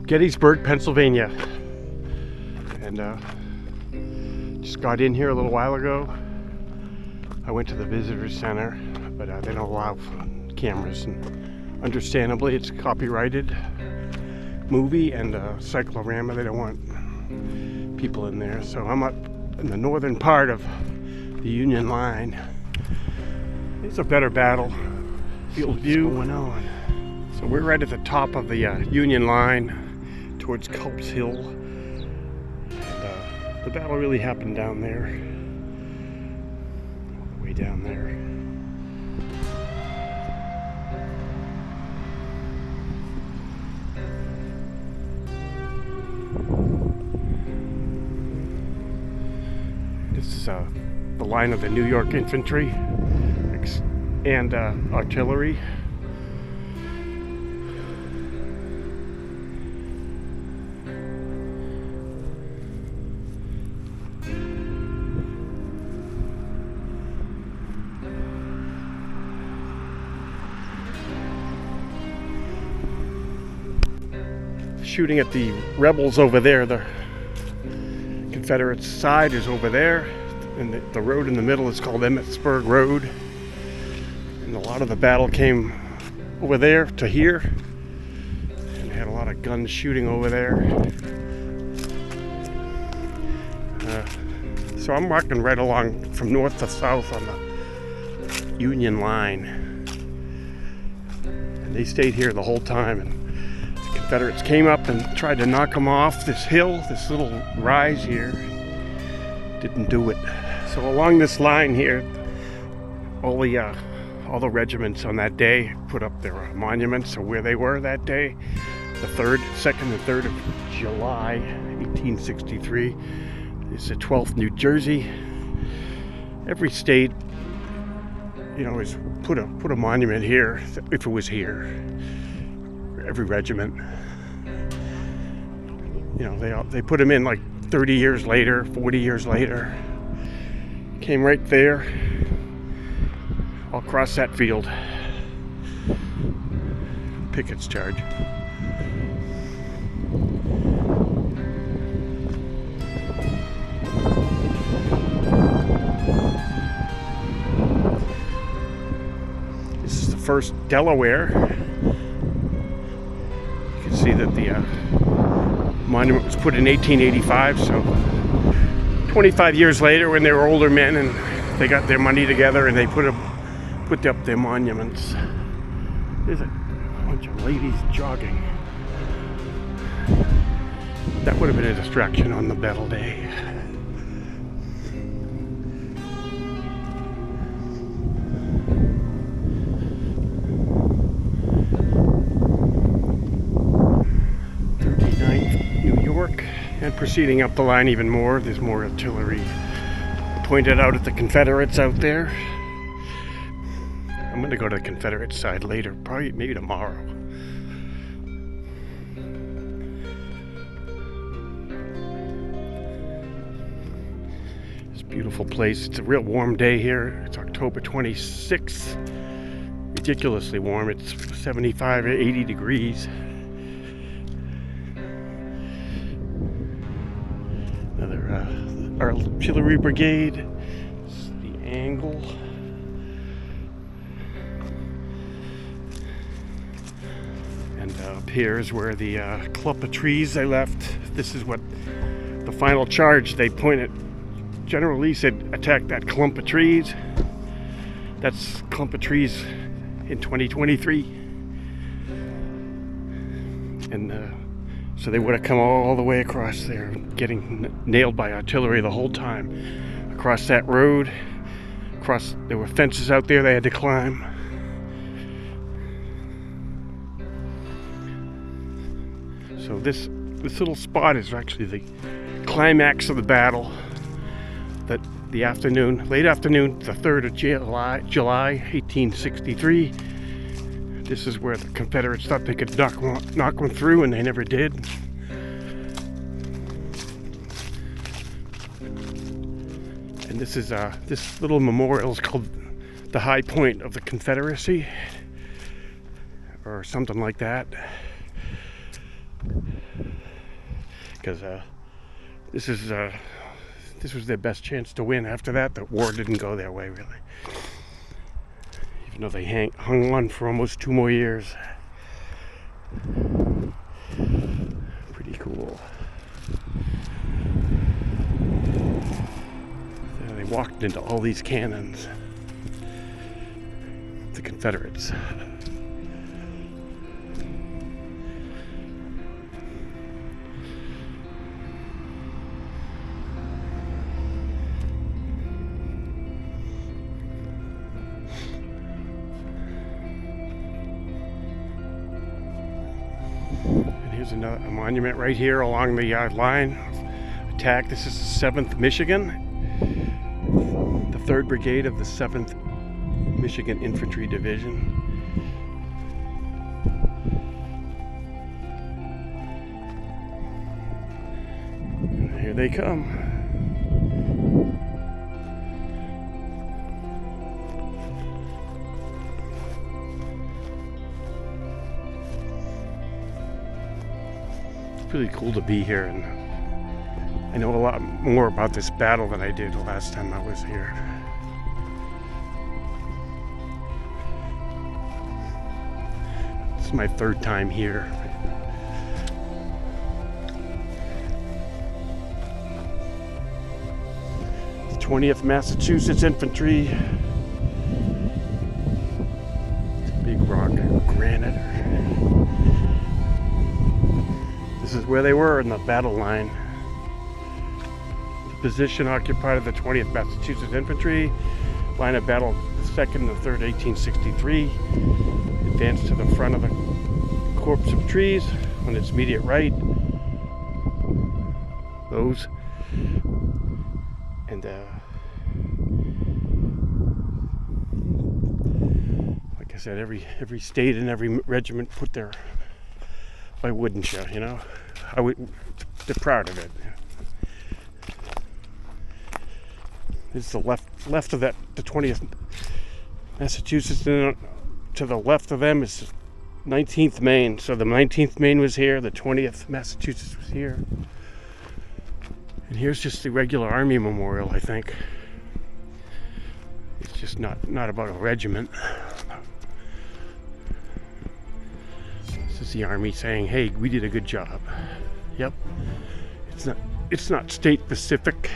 Gettysburg, Pennsylvania, and just got in here a little while ago. I went to the visitor center, but they don't allow cameras, and understandably it's a copyrighted movie and a cyclorama. They don't want people in there, so I'm up in the northern part of the Union line. It's a better battlefield view going on. So we're right at the top of the Union line towards Culp's Hill. And, the battle really happened down there, all the way down there. This is the line of the New York infantry and artillery. Shooting at the rebels over there. The Confederate side is over there, and the road in the middle is called Gettysburg Road. And a lot of the battle came over there to here, and had a lot of guns shooting over there. So I'm walking right along from north to south on the Union line, and they stayed here the whole time. And Confederates came up and tried to knock them off this hill, this little rise here. Didn't do it. So along this line here, all the regiments on that day put up their monuments of where they were that day. The 2nd and 3rd of July, 1863. This is the 12th New Jersey. Every state, is put a monument here if it was here. Every regiment, they put them in like 30 years later, 40 years later. Came right there, all across that field. Pickett's charge. This is the 1st Delaware. See that the monument was put in 1885, so 25 years later, when they were older men and they got their money together and they put up their monuments. There's a bunch of ladies jogging. That would have been a distraction on the battle day. And proceeding up the line even more, there's more artillery pointed out at the Confederates out there. I'm going to go to the Confederate side later, maybe tomorrow. It's a beautiful place. It's a real warm day here. It's October 26th. Ridiculously warm. It's 75 or 80 degrees. Our artillery brigade. It's the angle. And up here is where the clump of trees they left. This is what the final charge they pointed. General Lee said, attack that clump of trees. That's clump of trees in 2023. And so they would have come all the way across there, getting nailed by artillery the whole time. Across that road, across. There were fences out there they had to climb. So this little spot is actually the climax of the battle. That the afternoon, late afternoon, the 3rd of July, 1863. This is where the Confederates thought they could knock one through, and they never did. And this is this little memorial is called the High Point of the Confederacy, or something like that. Because this was their best chance to win. After that, the war didn't go their way, really. Even though they hung on for almost 2 more years. Pretty cool. So they walked into all these cannons. The Confederates. Here's a monument right here along the line of attack. This is the 7th Michigan, the 3rd Brigade of the 7th Michigan Infantry Division. And here they come. Really cool to be here, and I know a lot more about this battle than I did the last time I was here. This is my 3rd time here. The 20th Massachusetts Infantry. It's a big rock, granite. This is where they were in the battle line. The position occupied of the 20th Massachusetts Infantry. Line of battle, the 2nd and 3rd, 1863. Advanced to the front of the copse of trees on its immediate right. Those. And like I said, every state and every regiment put their... Why wouldn't you, you know? They're proud of it. This is the left of that, the 20th Massachusetts, and to the left of them is 19th Maine. So the 19th Maine was here, the 20th Massachusetts was here. And here's just the regular Army memorial, I think. It's just not about a regiment. This is the Army saying, hey, we did a good job. Yep. It's not state specific.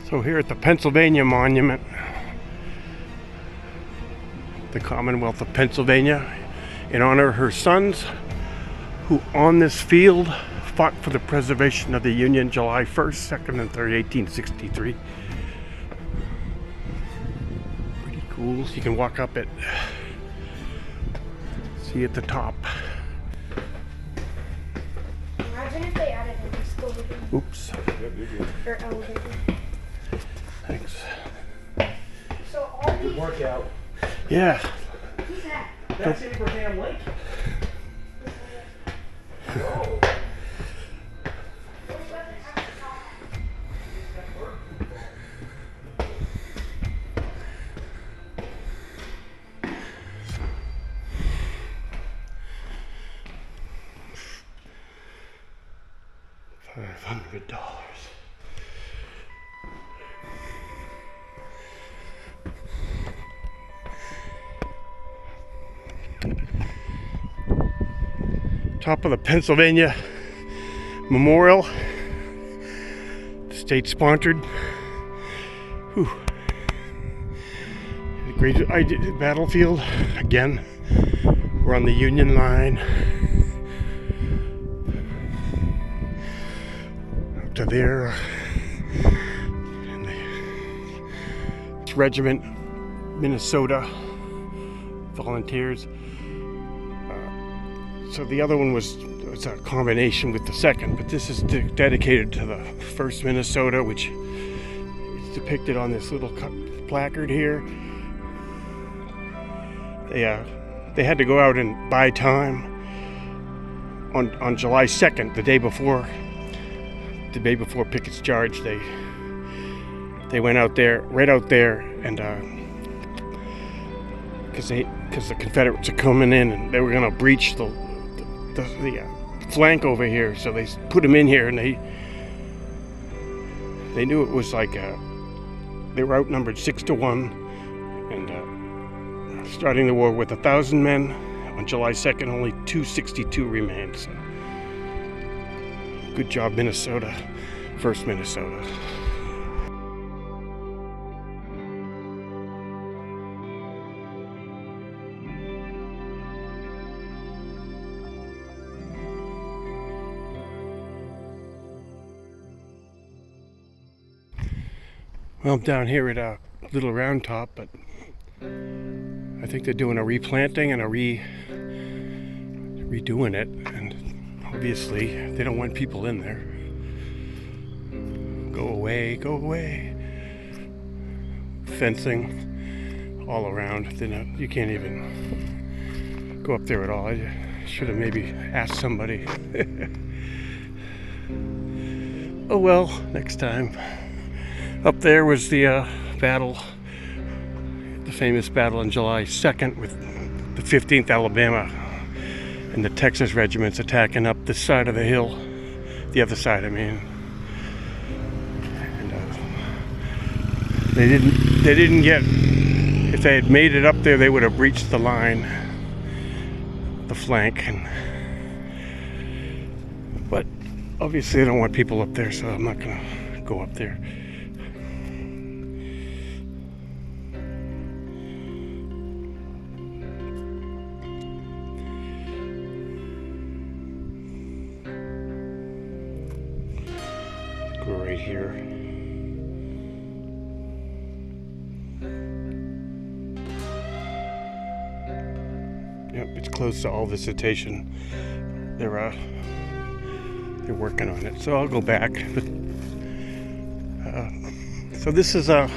So here at the Pennsylvania Monument, the Commonwealth of Pennsylvania, in honor of her sons, who on this field fought for the preservation of the Union July 1st, 2nd, and 3rd, 1863. Pretty cool. So you can walk up it, see at the top. Imagine if they added a school. Oops. Or elevator. Thanks. So all these... Good workout. Yeah. Who's that? That's Abraham Lincoln. Oh. $500. Top of the Pennsylvania Memorial. State sponsored. Whew. Great battlefield again. We're on the Union line. Up to there. And it's Regiment Minnesota volunteers. So the other one was a combination with the second, but this is dedicated to the 1st Minnesota, which is depicted on this little placard here. They had to go out and buy time on July 2nd, the day before Pickett's charge. They went out there, right out there, and because the Confederates are coming in and they were going to breach the flank over here, so they put them in here, and they knew it was like they were outnumbered 6-1, and starting the war with 1,000 men. On July 2nd, only 262 remained. So good job, Minnesota, 1st Minnesota. Well, I'm down here at a Little Round Top, but I think they're doing a replanting and redoing it, and obviously they don't want people in there. Go away, go away. Fencing all around. You can't even go up there at all. I should have maybe asked somebody. Oh well, next time. Up there was the battle, the famous battle on July 2nd with the 15th Alabama and the Texas regiments attacking up this side of the hill, the other side, I mean. And they didn't get, if they had made it up there, they would have breached the line, the flank, but obviously they don't want people up there, so I'm not gonna go up there. Right here. Yep, it's closed to all visitation. They're working on it, so I'll go back. But so this is a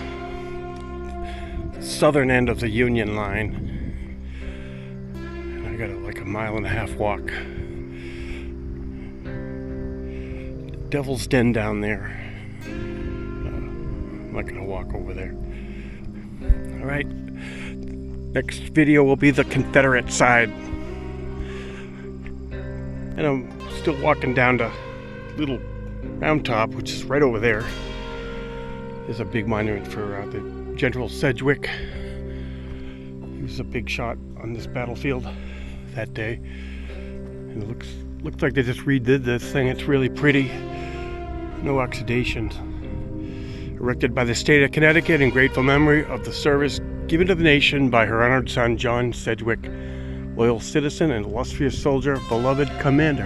southern end of the Union line, and I got like a 1.5 mile walk. Devil's Den down there. I'm not gonna walk over there. All right, next video will be the Confederate side, and I'm still walking down to Little Round Top, which is right over there. There's a big monument for the General Sedgwick. He was a big shot on this battlefield that day, and it looks like they just redid this thing. It's really pretty. No oxidation. Erected by the state of Connecticut in grateful memory of the service given to the nation by her honored son, John Sedgwick, loyal citizen and illustrious soldier, beloved commander.